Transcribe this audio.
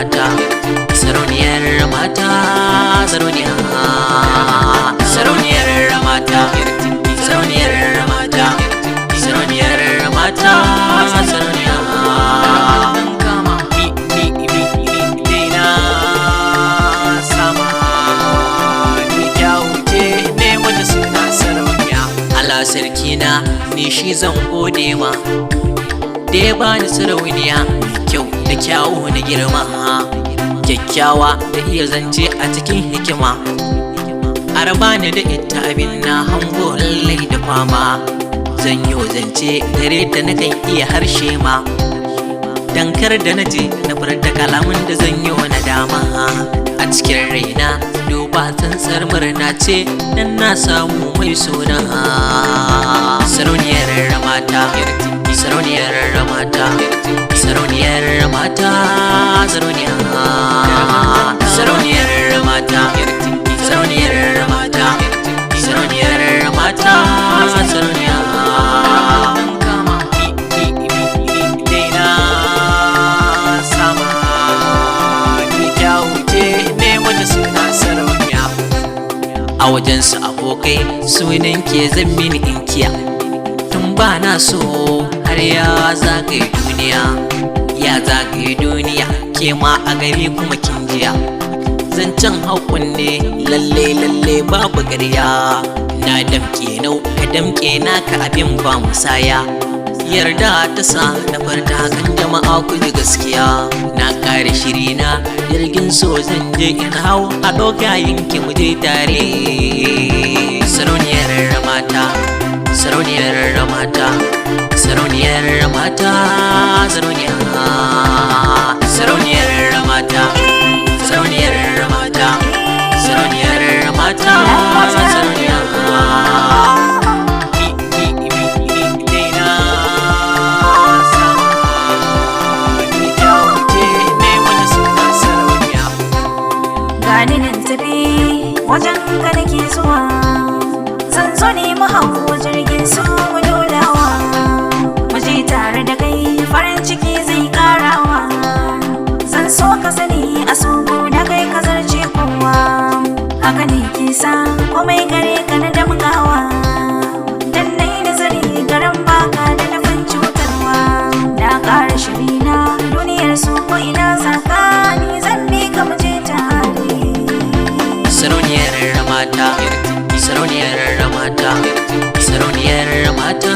mata, sarauniyar mata, sarauniya. Sarauniyar mata, sarauniyar mata, sarauniyar mata, sarauniya. Dina sama ni kyauce ne wata suna sarauniya. Allah sarki na ni shi zan gode ma da ya bani sarauniya kyau da kyawu na girma, kyakkyawa da iya zance a cikin hikima. Araba ni da ita abin na hango lallai da fama, zan yi zance gare ta na kan iya harshe ma, dankar da na je na bar da kalamin da zan yi wa nadama. A cikin raina duba tsantsar murna ce dan na samu mai suna. Sarauniyar mata, sarauniyar mata, sarauniyar mata, sarauniya. Sarauniyar mata, sarauniyar mata, sarauniyar mata, sarauniya. Dina sama ni kyauce ne wata suna sarauniya. A wajensu abokai sunan ke zan mini inkiya, tun ba na so har ya zagaye duniya. Ya zagaye duniya ke ma a gari kuma kin jiya, zancen haƙun ne lalle babu ƙarya. Na damƙe nau ka damƙe naka abin ba musaya, yarda ta sa na farta kan jama'a ku ji gaskiya. Na ƙare shiri na jirgin so zan je in hau a ɗauka yanki mu je tare. Sarauniyar mata, sarauniyar mata, sarauniyar mata, sarauniya. Sarauniyar mata, sarauniyar mata, sarauniyar mata, sarauniya. Dina sama ni kyauce ne wata suna sarauniya. Gani nan tafi wajen ka nake zuwa, zan zo ne mu hau jirgin su mu dolawa, mu je tare da kai farin ciki zai karawa. Zan so ka sani a sogo na kai ka zarce kowa, haka ne ke sa komai gare ka na damgawa. Dan na yi nazari garan baka da nufin cutarwa, na ƙara shiri na duniyar su ko ina tsakani zan bi ka mu je tare. Sarauniyar mata, sarauniyar mata, sarauniyar mata,